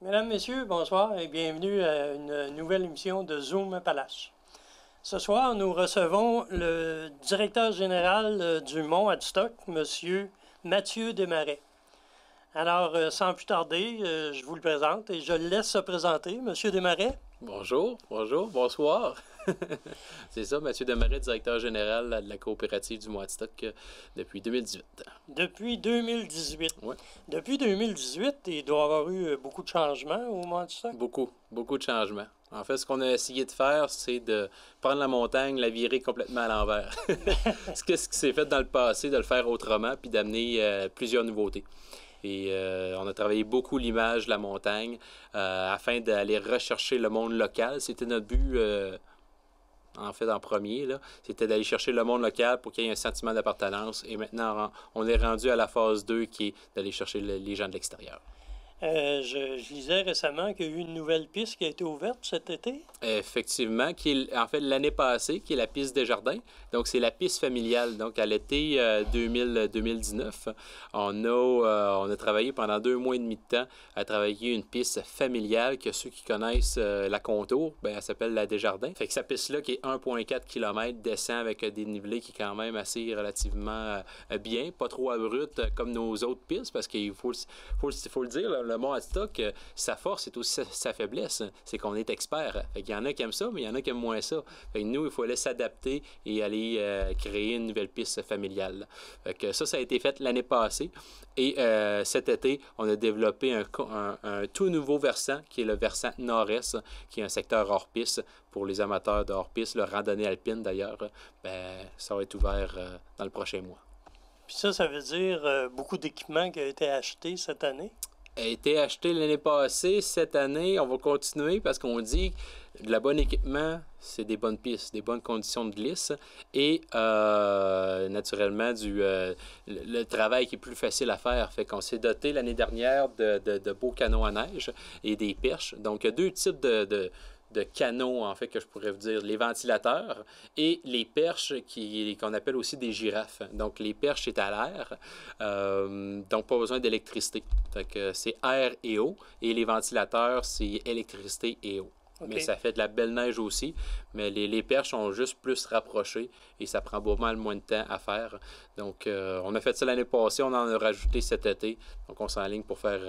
Mesdames, Messieurs, bonsoir et bienvenue à une nouvelle émission de Zoom Appalaches. Ce soir, nous recevons le directeur général du Mont Adstock, M. Mathieu Desmarais. Alors, sans plus tarder, je vous le présente et je le laisse se présenter. M. Desmarais. Bonjour, bonsoir. C'est ça, Mathieu Desmarais, directeur général de la coopérative du Mont Adstock depuis 2018. Depuis 2018. Oui. Depuis 2018, il doit y avoir eu beaucoup de changements au Mont Adstock. Beaucoup de changements. En fait, ce qu'on a essayé de faire, c'est de prendre la montagne, la virer complètement à l'envers. Ce qui s'est fait dans le passé, de le faire autrement, puis d'amener plusieurs nouveautés. Et on a travaillé beaucoup l'image de la montagne afin d'aller rechercher le monde local. C'était notre but, en fait, en premier, c'était d'aller chercher le monde local pour qu'il y ait un sentiment d'appartenance. Et maintenant, on est rendu à la phase 2 qui est d'aller chercher les gens de l'extérieur. Je lisais récemment qu'il y a eu une nouvelle piste qui a été ouverte cet été. Effectivement, qui est en fait l'année passée, qui est la piste des jardins. Donc, c'est la piste familiale. Donc, à l'été 2019, on a travaillé pendant 2 mois et demi de temps à travailler une piste familiale que ceux qui connaissent la contour, ben, elle s'appelle la Desjardins. Fait que cette piste-là, qui est 1,4 km, descend avec un dénivelé qui est quand même assez relativement bien, pas trop abrupt comme nos autres pistes, parce qu'il faut le dire, le Mont Adstock, sa force est aussi sa faiblesse. C'est qu'on est expert. Fait qu'il y en a qui aiment ça, mais il y en a qui aiment moins ça. Fait que nous, il fallait s'adapter et aller créer une nouvelle piste familiale. Fait que ça a été fait l'année passée. Et cet été, on a développé un tout nouveau versant, qui est le versant nord-est, qui est un secteur hors-piste pour les amateurs de hors-piste, le randonnée alpine d'ailleurs. Ben, ça va être ouvert dans le prochain mois. Puis ça veut dire beaucoup d'équipements qui ont été achetés cette année? A été acheté l'année passée. Cette année, on va continuer parce qu'on dit que le bon équipement, c'est des bonnes pistes, des bonnes conditions de glisse et naturellement le travail qui est plus facile à faire. Fait qu'on s'est doté l'année dernière de beaux canons à neige et des perches. Donc, il y a 2 types de canaux, en fait, que je pourrais vous dire, les ventilateurs et les perches qu'on appelle aussi des girafes. Donc, les perches, c'est à l'air, donc pas besoin d'électricité. Fait que c'est air et eau, et les ventilateurs, c'est électricité et eau. Okay. Mais ça fait de la belle neige aussi, mais les perches sont juste plus rapprochées et ça prend pas mal moins de temps à faire. Donc, on a fait ça l'année passée, on en a rajouté cet été, donc on s'enligne pour faire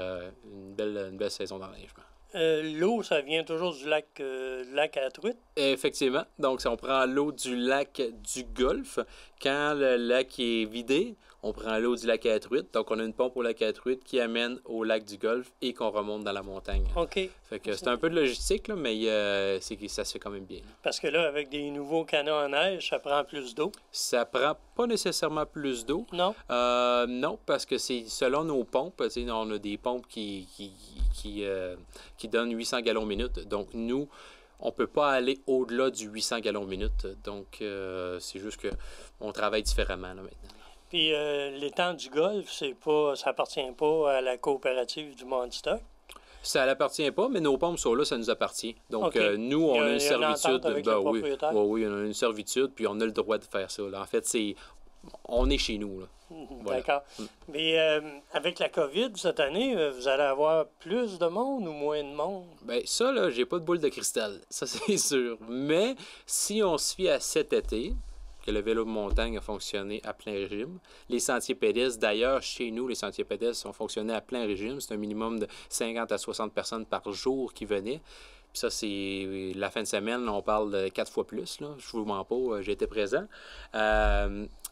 une belle saison d'enneigement. L'eau, ça vient toujours du lac à la truite? Effectivement. Donc, si on prend l'eau du lac du Golfe, quand le lac est vidé, on prend l'eau du lac à la truite. Donc, on a une pompe au lac à la truite qui amène au lac du Golfe et qu'on remonte dans la montagne. OK. Fait que c'est un peu de logistique, là, mais ça se fait quand même bien. Parce que là, avec des nouveaux canons en neige, ça prend plus d'eau? Ça prend pas nécessairement plus d'eau. Non? Non, parce que c'est selon nos pompes. On a des pompes qui donnent 800 gallons minute. Donc, nous, on ne peut pas aller au-delà du 800 gallons minute. Donc, c'est juste qu'on travaille différemment là, maintenant. Puis, l'étang du Golfe, ça appartient pas à la coopérative du Mont Adstock? Ça n'appartient pas, mais nos pompes sont là, ça nous appartient. Donc, okay. Nous, on a une servitude. Oui, on a une servitude, puis on a le droit de faire ça. Là. En fait, on est chez nous. Là. Voilà. D'accord. Mais avec la COVID cette année, vous allez avoir plus de monde ou moins de monde? Bien, ça, là, j'ai pas de boule de cristal. Ça, c'est sûr. Mais si on se fie à cet été, que le vélo de montagne a fonctionné à plein régime. Les sentiers pédestres, d'ailleurs, chez nous, les sentiers pédestres ont fonctionné à plein régime. C'est un minimum de 50 à 60 personnes par jour qui venaient. Puis ça, c'est la fin de semaine, on parle de 4 fois plus. Là. Je vous mens pas, j'étais présent.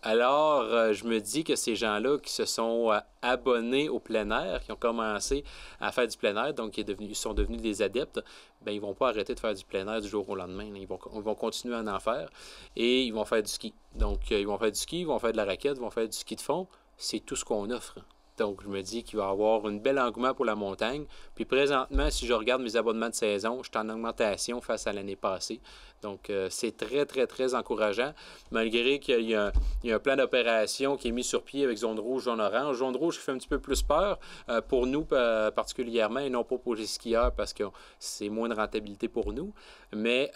Alors, je me dis que ces gens-là qui se sont abonnés au plein air, qui ont commencé à faire du plein air, donc ils sont devenus des adeptes, bien, ils ne vont pas arrêter de faire du plein air du jour au lendemain. Ils vont continuer à en faire et ils vont faire du ski. Donc, ils vont faire du ski, ils vont faire de la raquette, ils vont faire du ski de fond. C'est tout ce qu'on offre. Donc, je me dis qu'il va y avoir un bel engouement pour la montagne. Puis présentement, si je regarde mes abonnements de saison, je suis en augmentation face à l'année passée. Donc, c'est très, très, très encourageant. Malgré qu'il y a un plan d'opération qui est mis sur pied avec zone rouge, zone orange. Zone rouge qui fait un petit peu plus peur pour nous particulièrement et non pas pour les skieurs parce que c'est moins de rentabilité pour nous. Mais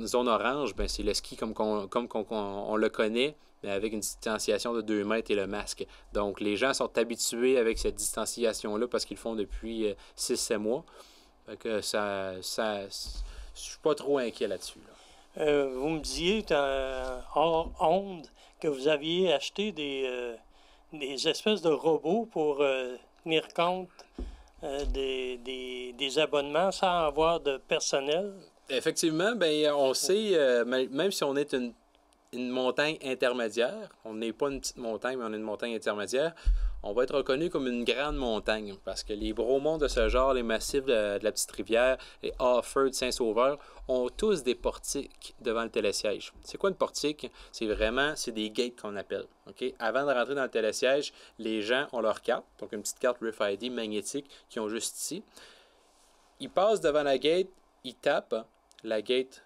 zone orange, ben, c'est le ski comme on le connaît, mais avec une distanciation de 2 mètres et le masque. Donc, les gens sont habitués avec cette distanciation-là parce qu'ils le font depuis 6-7 mois. Fait que je suis pas trop inquiet là-dessus. Là. Vous me disiez hors onde que vous aviez acheté des espèces de robots pour tenir compte des abonnements sans avoir de personnel. Effectivement, ben on sait, même si on est une montagne intermédiaire, on n'est pas une petite montagne, mais on est une montagne intermédiaire, on va être reconnu comme une grande montagne parce que les Bromont de ce genre, les massifs de la Petite Rivière, les Offord, Saint-Sauveur, ont tous des portiques devant le télésiège. C'est quoi une portique? C'est des gates qu'on appelle. Okay? Avant de rentrer dans le télésiège, les gens ont leur carte, donc une petite carte RFID magnétique qu'ils ont juste ici. Ils passent devant la gate, ils tapent, la gate,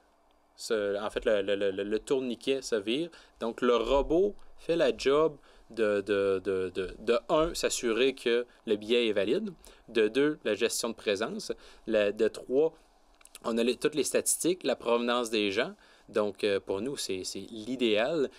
le tourniquet se vire. Donc le robot fait la job de un, s'assurer que le billet est valide. De deux, la gestion de présence. De trois, on a toutes les statistiques, la provenance des gens. Donc, pour nous, c'est l'idéal.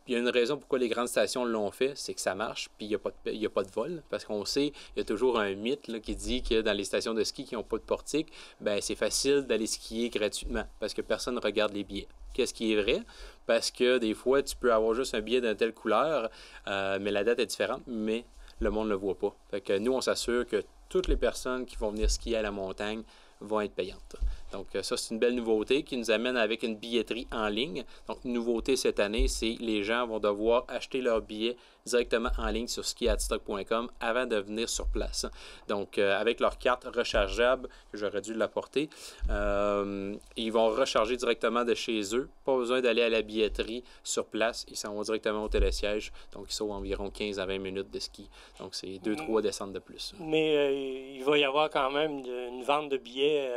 Il y a une raison pourquoi les grandes stations l'ont fait, c'est que ça marche, puis il n'y a pas de vol. Parce qu'on sait, il y a toujours un mythe là, qui dit que dans les stations de ski qui n'ont pas de portique, ben c'est facile d'aller skier gratuitement parce que personne ne regarde les billets. Qu'est-ce qui est vrai? Parce que des fois, tu peux avoir juste un billet d'une telle couleur, mais la date est différente, mais le monde ne le voit pas. Fait que nous, on s'assure que toutes les personnes qui vont venir skier à la montagne vont être payantes. Donc ça, c'est une belle nouveauté qui nous amène avec une billetterie en ligne. Donc, nouveauté cette année, c'est les gens vont devoir acheter leurs billets directement en ligne sur skiatstock.com avant de venir sur place. Donc, avec leur carte rechargeable, que j'aurais dû l'apporter, ils vont recharger directement de chez eux. Pas besoin d'aller à la billetterie sur place. Ils s'en vont directement au télésiège. Donc, ils sont environ 15 à 20 minutes de ski. Donc, c'est 2-3 descentes de plus. Mais il va y avoir quand même une vente de billets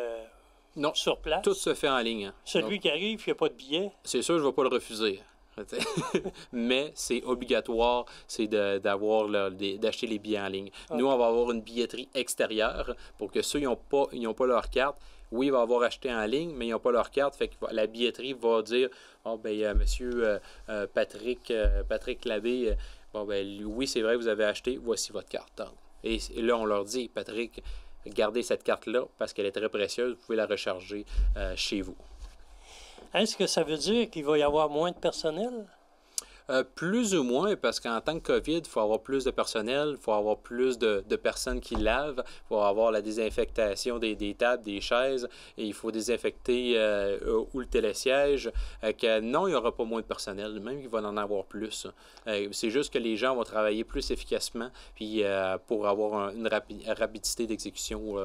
non, sur place. Tout se fait en ligne. Celui Donc, qui arrive, il n'y a pas de billet. C'est sûr, je ne vais pas le refuser. Mais c'est obligatoire, c'est d'acheter les billets en ligne. Okay. Nous, on va avoir une billetterie extérieure pour que ceux qui n'ont pas leur carte, oui, ils vont avoir acheté en ligne, mais ils n'ont pas leur carte. Fait que la billetterie va dire monsieur Patrick Labbé, oui, c'est vrai, vous avez acheté, voici votre carte. Et là, on leur dit, Patrick, gardez cette carte-là parce qu'elle est très précieuse, vous pouvez la recharger chez vous. Est-ce que ça veut dire qu'il va y avoir moins de personnel? Plus ou moins, parce qu'en tant que COVID, il faut avoir plus de personnel, il faut avoir plus de personnes qui lavent, il faut avoir la désinfectation des tables, des chaises, et il faut désinfecter ou le télésiège. Non, il n'y aura pas moins de personnel, même qu'il va en avoir plus. C'est juste que les gens vont travailler plus efficacement puis pour avoir une rapidité d'exécution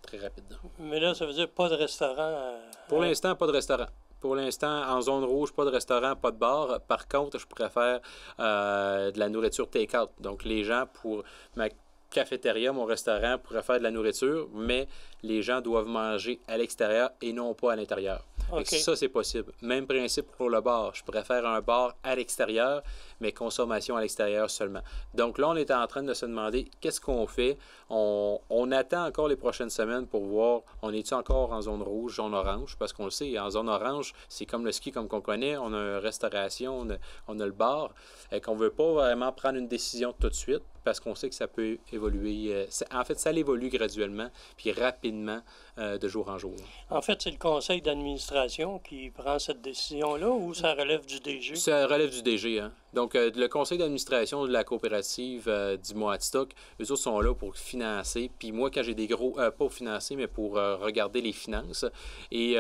très rapide. Mais là, ça veut dire pas de restaurant? Pour l'instant, pas de restaurant. Pour l'instant, en zone rouge, pas de restaurant, pas de bar. Par contre, je préfère de la nourriture take-out. Donc, les gens, pour ma cafétéria, mon restaurant, pourraient faire de la nourriture, mais les gens doivent manger à l'extérieur et non pas à l'intérieur. Okay. Ça, c'est possible. Même principe pour le bar. Je préfère un bar à l'extérieur, mais consommation à l'extérieur seulement. Donc là, on est en train de se demander qu'est-ce qu'on fait. On attend encore les prochaines semaines pour voir, on est-tu encore en zone rouge, zone orange, parce qu'on le sait, en zone orange, c'est comme le ski comme qu'on connaît, on a une restauration, on a le bar, et qu'on ne veut pas vraiment prendre une décision tout de suite, parce qu'on sait que ça peut évoluer. En fait, ça évolue graduellement, puis rapidement, de jour en jour. En fait, c'est le conseil d'administration qui prend cette décision-là ou ça relève du DG? Ça relève du DG, hein. Donc, le conseil d'administration de la coopérative du Mont Adstock, eux autres sont là pour financer. Puis moi, quand j'ai des gros... pas pour financer, mais pour regarder les finances. Et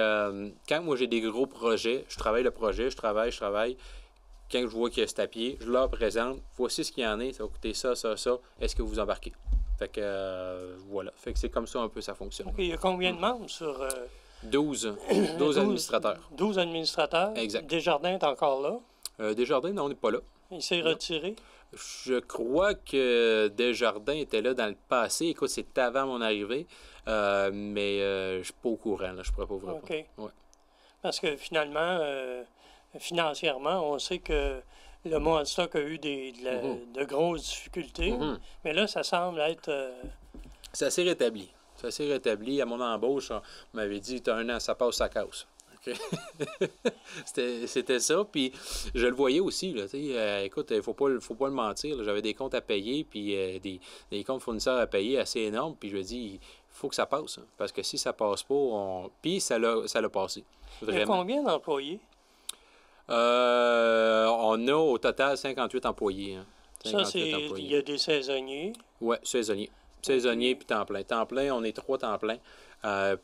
quand moi, j'ai des gros projets, je travaille le projet, je travaille. Quand je vois qu'il y a cet à pied, je leur présente. Voici ce qu'il y en a. Ça va coûter ça. Est-ce que vous embarquez? Fait que voilà. Fait que c'est comme ça un peu ça fonctionne. Okay. Il y a combien de membres sur... 12 administrateurs. 12 administrateurs. Exact. Desjardins est encore là? Desjardins, non, on n'est pas là. Il s'est retiré? Je crois que Desjardins était là dans le passé. Écoute, c'est avant mon arrivée. Mais je ne suis pas au courant. Là. Je ne pourrais pas vous répondre. OK. Ouais. Parce que finalement, financièrement, on sait que le Mont Adstock a eu de grosses difficultés. Mais là, ça semble être... Ça s'est rétabli. Ça s'est rétabli. À mon embauche, on m'avait dit, tu as 1 an, ça passe, ça casse. Okay. C'était ça. Puis je le voyais aussi. Là, écoute, il ne faut pas le mentir. J'avais des comptes à payer, puis des comptes fournisseurs à payer assez énormes. Puis je me dis, il faut que ça passe. Hein, parce que si ça passe pas, puis ça l'a passé. Il y a combien d'employés? On a au total 58 employés. Hein. 58 ça, c'est employés. Il y a des saisonniers. Oui, saisonniers. Saisonniers puis temps plein. Temps plein, on est 3 temps pleins,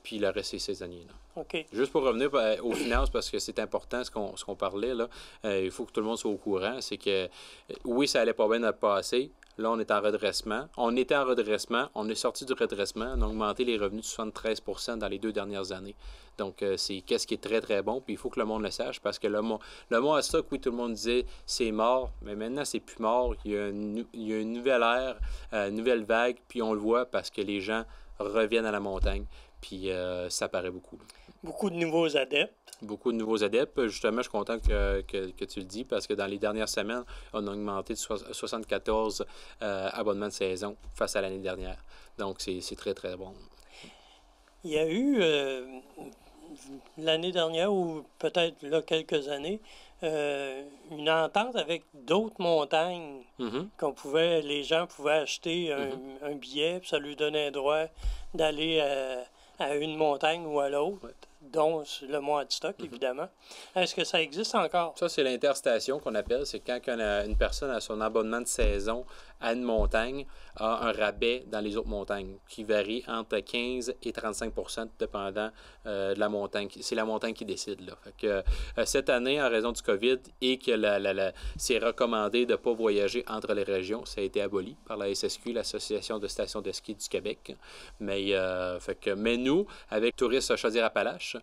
puis le reste, c'est saisonnier. Là. OK. Juste pour revenir aux finances, parce que c'est important ce qu'on parlait, là, il faut que tout le monde soit au courant, c'est que oui, ça allait pas bien dans le passé. Là, on est en redressement. On était en redressement. On est sorti du redressement. On a augmenté les revenus de 73 dans les 2 dernières années. Donc, c'est qu'est-ce qui est très, très bon. Puis, il faut que le monde le sache parce que le mot à stock, oui, tout le monde disait c'est mort. Mais maintenant, c'est plus mort. Il y a une nouvelle ère, une nouvelle vague. Puis, on le voit parce que les gens reviennent à la montagne. Puis, ça paraît beaucoup. Beaucoup de nouveaux adeptes. Beaucoup de nouveaux adeptes. Justement, je suis content que tu le dis parce que dans les dernières semaines, on a augmenté de 74 abonnements de saison face à l'année dernière. Donc, c'est très, très bon. Il y a eu, l'année dernière ou peut-être là quelques années, une entente avec d'autres montagnes les gens pouvaient acheter un billet, puis ça lui donnait droit d'aller à une montagne ou à l'autre. Dont le mont Adstock, évidemment. Est-ce que ça existe encore? Ça, c'est l'interstation qu'on appelle. C'est quand une personne a son abonnement de saison à une montagne, a un rabais dans les autres montagnes, qui varie entre 15 et 35 dépendant de la montagne. C'est la montagne qui décide. Là. Fait que, cette année, en raison du COVID et que c'est recommandé de ne pas voyager entre les régions, ça a été aboli par la SSQ, l'Association de stations de ski du Québec. Mais nous, avec Tourisme Chaudière-Appalaches,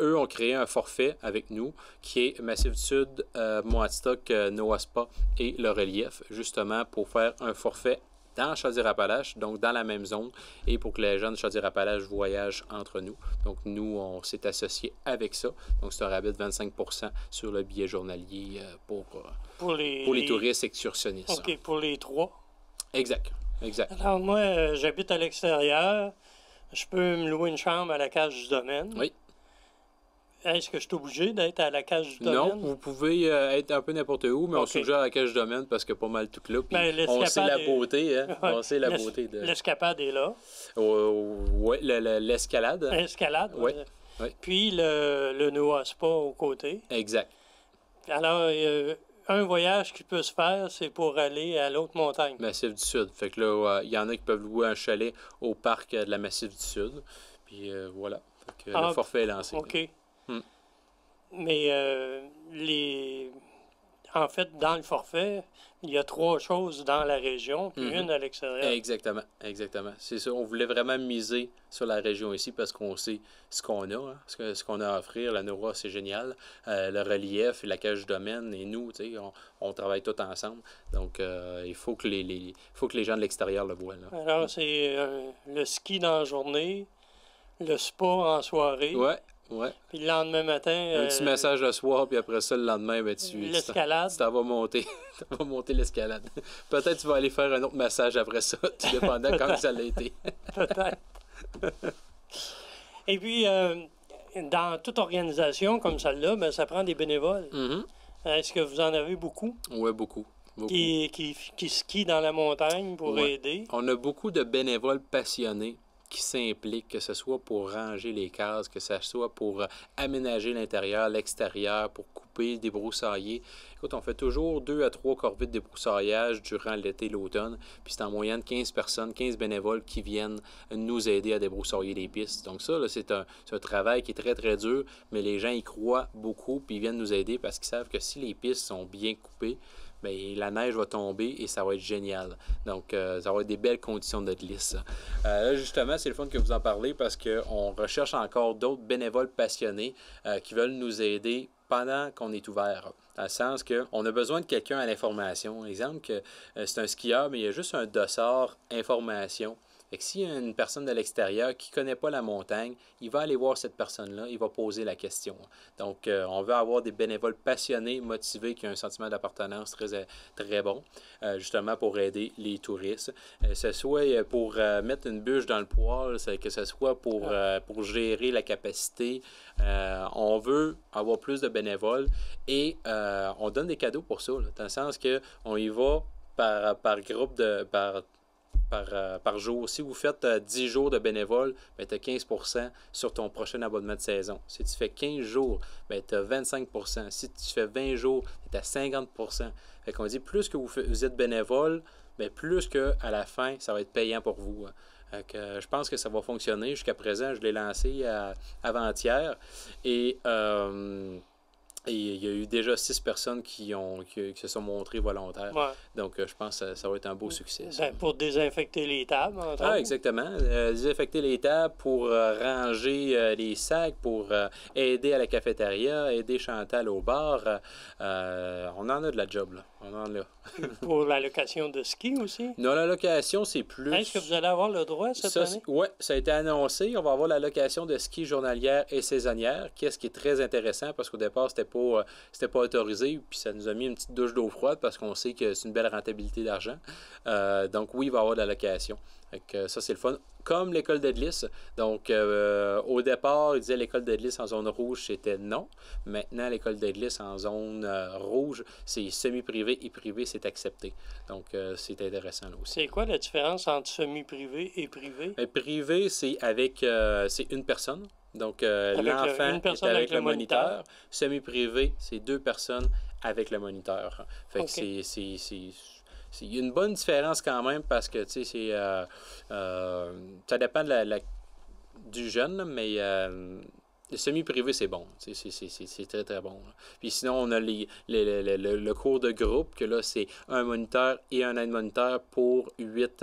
eux ont créé un forfait avec nous qui est Massif du Sud, Mont-Adstock, NOASPA et le relief, justement pour faire un forfait dans Chaudière-Appalaches, donc dans la même zone, et pour que les gens de Chaudière-Appalaches voyagent entre nous. Donc, nous, on s'est associés avec ça. Donc, c'est un rabais de 25 sur le billet journalier pour les touristes excursionnistes. OK, pour les 3. Exact. Alors, moi, j'habite à l'extérieur. Je peux me louer une chambre à la cage du domaine. Oui. Est-ce que je suis obligé d'être à la cage du domaine? Non, vous pouvez être un peu n'importe où, mais on suggère la cage du domaine parce que pas mal tout là. Puis on sait la beauté, hein? On sait la beauté de... L'escapade est là. Oui, l'escalade. L'escalade, oui. Puis le NOASPA aux côtés. Exact. Alors, un voyage qui peut se faire, c'est pour aller à l'autre montagne. Massif du Sud. Fait que là, il y en a qui peuvent louer un chalet au parc de la Massif du Sud. Puis voilà. Fait que le forfait est lancé. OK. Mais en fait, dans le forfait, il y a 3 choses dans la région, puis une à l'extérieur. Exactement. C'est ça. On voulait vraiment miser sur la région ici parce qu'on sait ce qu'on a, hein, ce qu'on a à offrir. La NORA, c'est génial. Le relief et la cage du domaine et nous, on travaille tous ensemble. Donc, il faut que les gens de l'extérieur le voient. Là. Alors, c'est le ski dans la journée, le spa en soirée. Ouais. Puis le lendemain matin... un petit message le soir, puis après ça, le lendemain, l'escalade. Tu t'en vas monter. Tu vas monter l'escalade. Peut-être tu vas aller faire un autre massage après ça, tout dépendant comme ça l'a été. Peut-être. Et puis, dans toute organisation comme celle-là, ben, ça prend des bénévoles. Est-ce que vous en avez beaucoup? Oui, beaucoup. Qui skient dans la montagne pour aider? On a beaucoup de bénévoles passionnés qui s'impliquent, que ce soit pour ranger les cases, que ce soit pour aménager l'intérieur, l'extérieur, pour couper, débroussailler. Écoute, on fait toujours 2 à 3 corvées de débroussaillage durant l'été, l'automne, puis c'est en moyenne 15 personnes, 15 bénévoles qui viennent nous aider à débroussailler les pistes. Donc ça, là, c'est un travail qui est très, très dur, mais les gens y croient beaucoup, puis ils viennent nous aider parce qu'ils savent que si les pistes sont bien coupées, bien, la neige va tomber et ça va être génial. Donc, ça va être des belles conditions de glisse. Là, justement, c'est le fun que vous en parlez parce qu'on recherche encore d'autres bénévoles passionnés qui veulent nous aider pendant qu'on est ouvert. Dans le sens qu'on a besoin de quelqu'un à l'information. Exemple, que c'est un skieur, mais il y a juste un dossard information. Fait que s'il y a une personne de l'extérieur qui ne connaît pas la montagne, il va aller voir cette personne-là, il va poser la question. Donc, on veut avoir des bénévoles passionnés, motivés, qui ont un sentiment d'appartenance très, très bon, justement pour aider les touristes. Que ce soit pour mettre une bûche dans le poêle, que ce soit pour gérer la capacité. On veut avoir plus de bénévoles et on donne des cadeaux pour ça, là, dans le sens qu'on y va par groupe par jour. Si vous faites 10 jours de bénévole, ben, tu as 15 sur ton prochain abonnement de saison. Si tu fais 15 jours, ben, tu as 25 Si tu fais 20 jours, tu es à 50 Fait qu'on dit, plus que vous êtes bénévole, ben, plus qu'à la fin, ça va être payant pour vous. Donc, je pense que ça va fonctionner. Jusqu'à présent, je l'ai lancé avant-hier. Et il y a eu déjà 6 personnes qui se sont montrées volontaires. Ouais. Donc, je pense que ça va être un beau succès. Ben, pour désinfecter les tables, entre autres. Exactement. Désinfecter les tables, pour ranger les sacs, pour aider à la cafétéria, aider Chantal au bar. On en a de la job, là. On en a. Pour la location de ski aussi. Non, la location, c'est plus... Est-ce que vous allez avoir le droit cette année? Oui, ça a été annoncé. On va avoir la location de ski journalière et saisonnière, ce qui est très intéressant parce qu'au départ, c'était pas autorisé. Puis ça nous a mis une petite douche d'eau froide parce qu'on sait que c'est une belle rentabilité d'argent. Donc oui, il va y avoir de la location. Ça, c'est le fun. Comme l'école d'Edlis. Donc, au départ, il disait l'école d'Edlis en zone rouge, c'était non. Maintenant, l'école d'Edlis en zone rouge, c'est semi-privé et privé, c'est accepté. Donc, c'est intéressant là aussi. C'est quoi la différence entre semi-privé et privé? Privé, c'est c'est une personne. Donc, l'enfant est avec le moniteur. Semi-privé, c'est 2 personnes avec le moniteur. Fait que il y a une bonne différence quand même parce que, tu sais, ça dépend du jeune, là, mais le semi-privé, c'est bon. C'est très, très bon. Là. Puis sinon, on a le cours de groupe, que là, c'est un moniteur et un aide-moniteur pour 8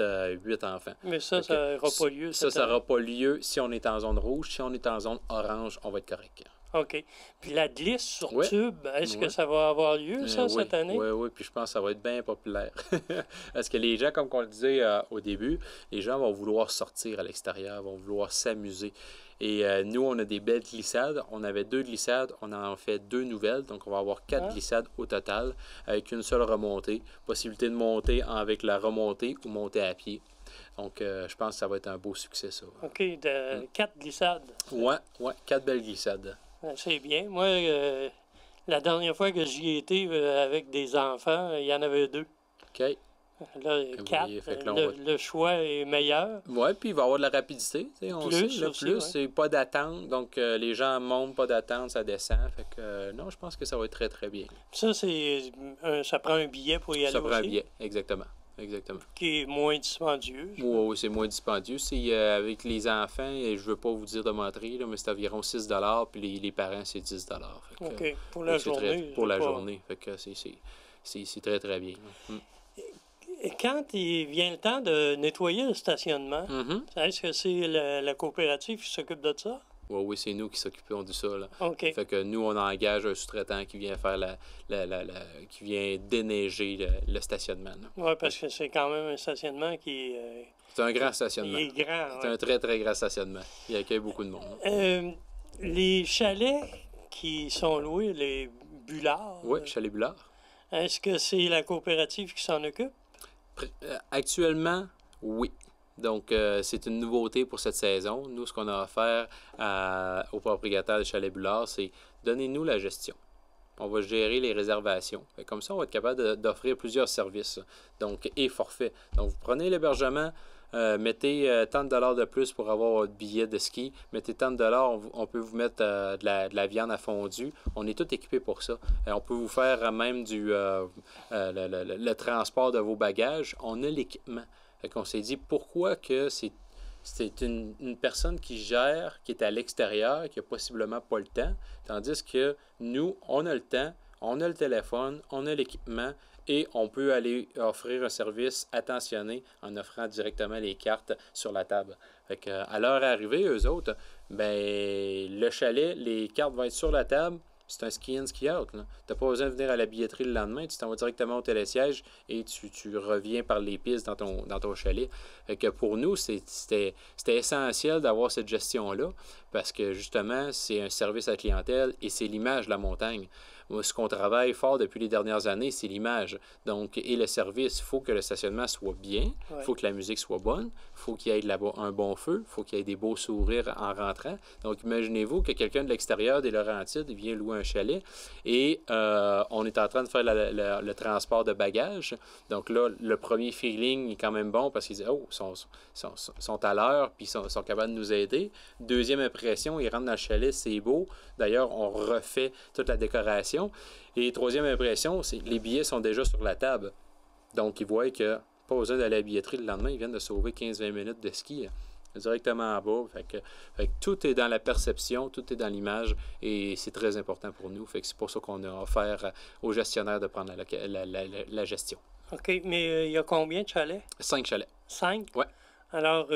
enfants. Mais ça n'aura pas lieu. Ça n'aura pas lieu si on est en zone rouge. Si on est en zone orange, on va être correct. OK. Puis la glisse sur tube, est-ce que ça va avoir lieu, cette année? Oui, puis je pense que ça va être bien populaire. Parce que les gens, comme on le disait au début, les gens vont vouloir sortir à l'extérieur, vont vouloir s'amuser. Et nous, on a des belles glissades. On avait 2 glissades, on en fait 2 nouvelles. Donc, on va avoir 4 glissades au total, avec une seule remontée. Possibilité de monter avec la remontée ou monter à pied. Donc, je pense que ça va être un beau succès, ça. OK, 4 glissades. Oui, 4 belles glissades. C'est bien. Moi, la dernière fois que j'y étais avec des enfants, il y en avait 2. OK. Là, 4. Le choix est meilleur. Oui, puis il va y avoir de la rapidité. On sait, le plus, c'est pas d'attente. Donc, les gens montent, pas d'attente, ça descend. Fait que, non, je pense que ça va être très, très bien. Ça, ça prend un billet pour y aller aussi? Ça prend un billet, exactement. Qui est moins dispendieux. Oui, c'est moins dispendieux. C'est avec les enfants, et je ne veux pas vous dire de mentir, mais c'est environ 6 puis les parents, c'est 10 OK, pour la journée. Pour la journée. Fait que c'est très, très bien. Et quand il vient le temps de nettoyer le stationnement, est-ce que c'est la coopérative qui s'occupe de ça? Oui, c'est nous qui s'occupons de ça. Là. OK. Fait que nous, on engage un sous-traitant qui vient faire qui vient déneiger le stationnement. Oui, parce que c'est quand même un stationnement qui c'est un grand stationnement. Il est grand. C'est un très, très grand stationnement. Il accueille beaucoup de monde. Les chalets qui sont loués, les Bullards. Oui, chalet Bullard. Est-ce que c'est la coopérative qui s'en occupe? Actuellement, oui. Donc, c'est une nouveauté pour cette saison. Nous, ce qu'on a offert aux propriétaires de Chalet Bullard, c'est donnez-nous la gestion. On va gérer les réservations. Comme ça, on va être capable d'offrir plusieurs services. Donc, et forfait. Donc, vous prenez l'hébergement, mettez tant de dollars de plus pour avoir votre billet de ski. Mettez tant de dollars, on peut vous mettre de la viande à fondu. On est tout équipé pour ça. On peut vous faire même le transport de vos bagages. On a l'équipement. On s'est dit pourquoi que c'est une personne qui gère, qui est à l'extérieur, qui n'a possiblement pas le temps, tandis que nous, on a le temps, on a le téléphone, on a l'équipement et on peut aller offrir un service attentionné en offrant directement les cartes sur la table. Fait que, à leur arrivée, eux autres, ben, le chalet, les cartes vont être sur la table. C'est un ski-in, ski-out. Tu n'as pas besoin de venir à la billetterie le lendemain. Tu t'en vas directement au télésiège et tu reviens par les pistes dans ton chalet. Fait que pour nous, c'était essentiel d'avoir cette gestion-là parce que justement, c'est un service à la clientèle et c'est l'image de la montagne. Ce qu'on travaille fort depuis les dernières années, c'est l'image. Donc, et le service, il faut que le stationnement soit bien, il faut que la musique soit bonne, il faut qu'il y ait un bon feu, il faut qu'il y ait des beaux sourires en rentrant. Donc, imaginez-vous que quelqu'un de l'extérieur des Laurentides vient louer un chalet. Et on est en train de faire le transport de bagages. Donc là, le premier feeling est quand même bon parce qu'ils disent, oh, sont à l'heure, puis sont capables de nous aider. Deuxième impression, ils rentrent dans le chalet, c'est beau. D'ailleurs, on refait toute la décoration. Et troisième impression, c'est les billets sont déjà sur la table. Donc, ils voient que pas besoin d'aller à la billetterie le lendemain, ils viennent de sauver 15-20 minutes de ski directement en bas. Fait que tout est dans la perception, tout est dans l'image et c'est très important pour nous. Fait que c'est pour ça qu'on a offert aux gestionnaires de prendre la gestion. OK, mais il y a combien de chalets? 5 chalets. 5? Oui. Alors,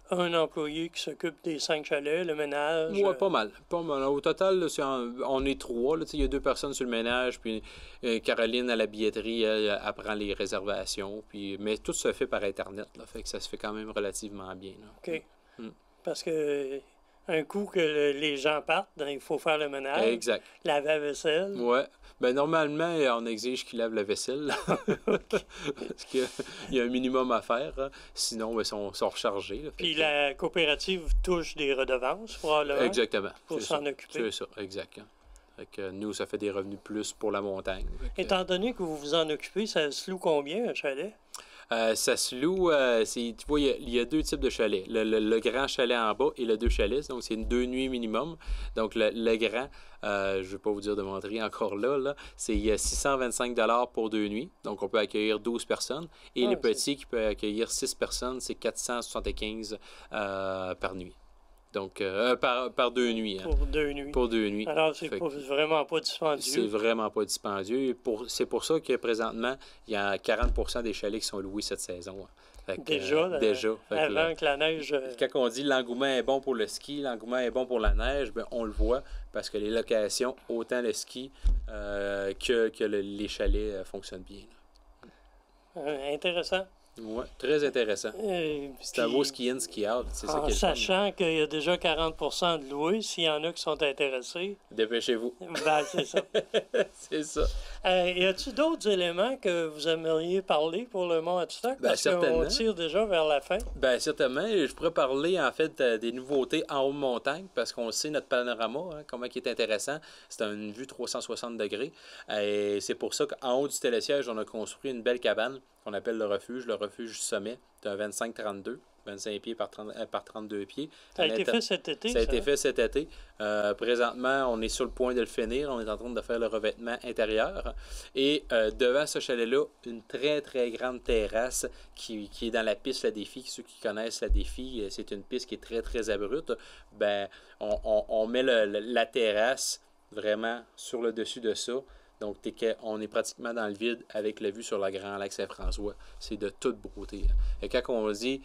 un employé qui s'occupe des 5 chalets, le ménage? Oui, pas mal. Pas mal. Au total, là, on est 3. Il y a 2 personnes sur le ménage, puis Caroline à la billetterie, elle prend les réservations. Mais tout se fait par Internet. Là, fait que ça se fait quand même relativement bien. Là. OK. Parce que un coup que les gens partent, il faut faire le ménage. Exact. Laver la vaisselle. Oui. Ben, normalement, on exige qu'ils lavent la vaisselle. Parce qu'il y a un minimum à faire. Hein. Sinon, ben, ils sont rechargés. Là. Puis la coopérative touche des redevances, probablement. Exactement. Pour s'en occuper. C'est ça, exact. Fait que nous, ça fait des revenus plus pour la montagne. Étant donné que vous vous en occupez, ça se loue combien, un chalet? Ça se loue, tu vois, il y a 2 types de chalets. Le grand chalet en bas et le 2 chalets. Donc, c'est 2 nuits minimum. Donc, le grand, je ne vais pas vous dire de montrer encore là c'est 625 $ pour 2 nuits. Donc, on peut accueillir 12 personnes. Et le petit qui peut accueillir 6 personnes, c'est 475 par nuit. Donc, par 2 nuits. Hein. Pour 2 nuits. Pour 2 nuits. Alors, c'est vraiment pas dispendieux. C'est vraiment pas dispendieux. C'est pour ça que présentement, il y a 40 des chalets qui sont loués cette saison. Hein. Déjà. Avant que la neige... Quand on dit l'engouement est bon pour le ski, l'engouement est bon pour la neige, bien, on le voit parce que les locations, autant le ski que les chalets fonctionnent bien. Intéressant. Oui, très intéressant. C'est un beau ski-in, ski-out. C'est ça qui est sachant qu'il y a déjà 40 de loués, s'il y en a qui sont intéressés. Dépêchez-vous. Ben, c'est ça. C'est ça. Y a-t-il d'autres éléments que vous aimeriez parler pour le Mont Adstock? Ben, Parce qu'on tire déjà vers la fin. Bien, certainement. Je pourrais parler, en fait, des nouveautés en haut de montagne, parce qu'on sait notre panorama, hein, comment il est intéressant. C'est une vue 360 degrés. Et c'est pour ça qu'en haut du télésiège, on a construit une belle cabane qu'on appelle le refuge du sommet. C'est un 25-32. 25 pieds par 32 pieds. Ça a été fait cet été? Ça a été fait cet été. Présentement, on est sur le point de le finir. On est en train de faire le revêtement intérieur. Et devant ce chalet-là, une très, très grande terrasse qui est dans la piste La Défi. Ceux qui connaissent La Défi, c'est une piste qui est très, très abrupte. Ben, on met la terrasse vraiment sur le dessus de ça. Donc, on est pratiquement dans le vide avec la vue sur le Grand Lac Saint-François. C'est de toute beauté. Et quand on dit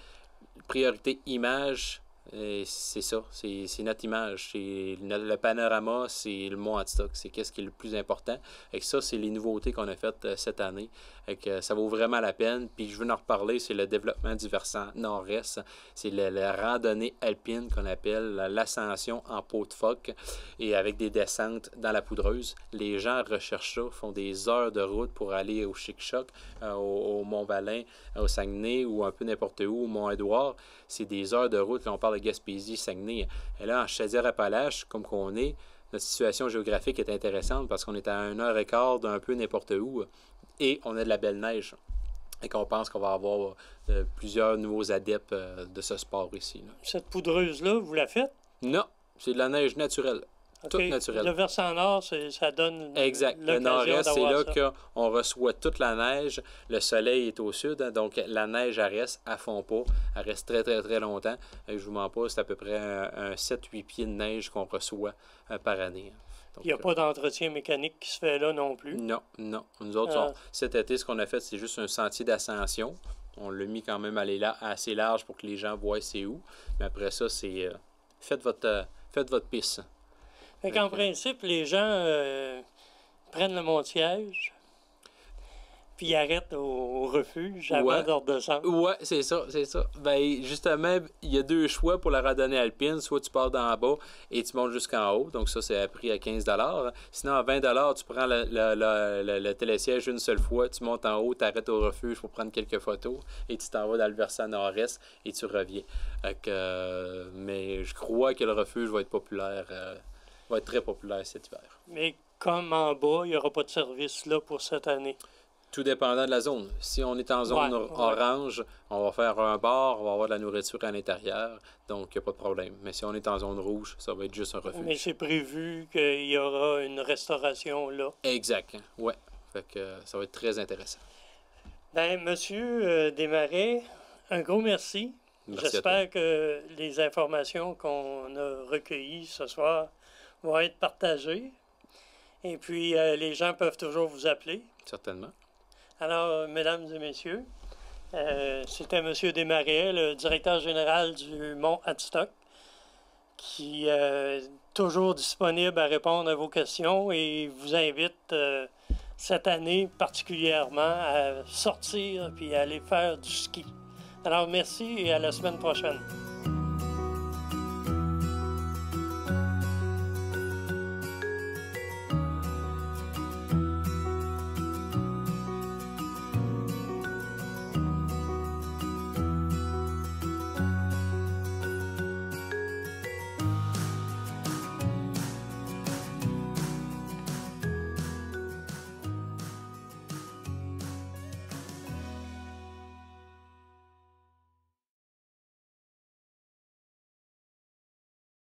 priorité image, c'est ça, c'est notre image. Le panorama, c'est le Mont Adstock. C'est qu'est-ce qui est le plus important. Et ça, c'est les nouveautés qu'on a faites cette année. Et que ça vaut vraiment la peine. Puis je veux en reparler, c'est le développement du versant nord-est. C'est la randonnée alpine qu'on appelle l'ascension en peau de phoque et avec des descentes dans la poudreuse. Les gens recherchent ça, font des heures de route pour aller au Chic-Choc, au Mont-Valin, au Saguenay ou un peu n'importe où, au Mont-Édouard. C'est des heures de route. Là, on parle de Gaspésie, Saguenay. Et là, en Chaudière-Appalaches, comme qu'on est, notre situation géographique est intéressante parce qu'on est à 1h15 d'un peu n'importe où. Et on a de la belle neige. Et qu'on pense qu'on va avoir plusieurs nouveaux adeptes de ce sport ici. Là. Cette poudreuse-là, vous la faites? Non, c'est de la neige naturelle. Toute naturelle. Le versant nord, ça donne. Exact. Le nord-est, c'est là qu'on reçoit toute la neige. Le soleil est au sud, hein, donc la neige, elle reste, elle ne fond pas. Elle reste très, très, très longtemps. Je ne vous mens pas, c'est à peu près un 7-8 pieds de neige qu'on reçoit par année. Donc, il n'y a pas d'entretien mécanique qui se fait là non plus? Non, non. Nous autres, cet été, ce qu'on a fait, c'est juste un sentier d'ascension. On l'a mis quand même assez large pour que les gens voient c'est où. Mais après ça, c'est faites votre piste. Fait qu'en principe, les gens prennent le Mont-Siège, puis ils arrêtent au refuge avant de redescendre. Oui, c'est ça, c'est ça. Ben, justement, il y a 2 choix pour la randonnée alpine. Soit tu pars d'en bas et tu montes jusqu'en haut. Donc ça, c'est à prix à 15 $. Sinon, à 20 $, tu prends le télésiège une seule fois, tu montes en haut, tu arrêtes au refuge pour prendre quelques photos et tu t'en vas dans le versant nord-est et tu reviens. Mais je crois que le refuge va être populaire va être très populaire cet hiver. Mais comme en bas, il n'y aura pas de service là pour cette année. Tout dépendant de la zone. Si on est en zone orange, on va faire un bar, on va avoir de la nourriture à l'intérieur, donc il n'y a pas de problème. Mais si on est en zone rouge, ça va être juste un refuge. Mais c'est prévu qu'il y aura une restauration là. Exact. Ouais. Fait que ça va être très intéressant. Bien, Monsieur Desmarais, un gros merci. J'espère que les informations qu'on a recueillies ce soir vont être partagées. Et puis, les gens peuvent toujours vous appeler. Certainement. Alors, mesdames et messieurs, c'était M. Desmarais, le directeur général du Mont Hadstock, qui est toujours disponible à répondre à vos questions et vous invite cette année particulièrement à sortir puis à aller faire du ski. Alors, merci et à la semaine prochaine.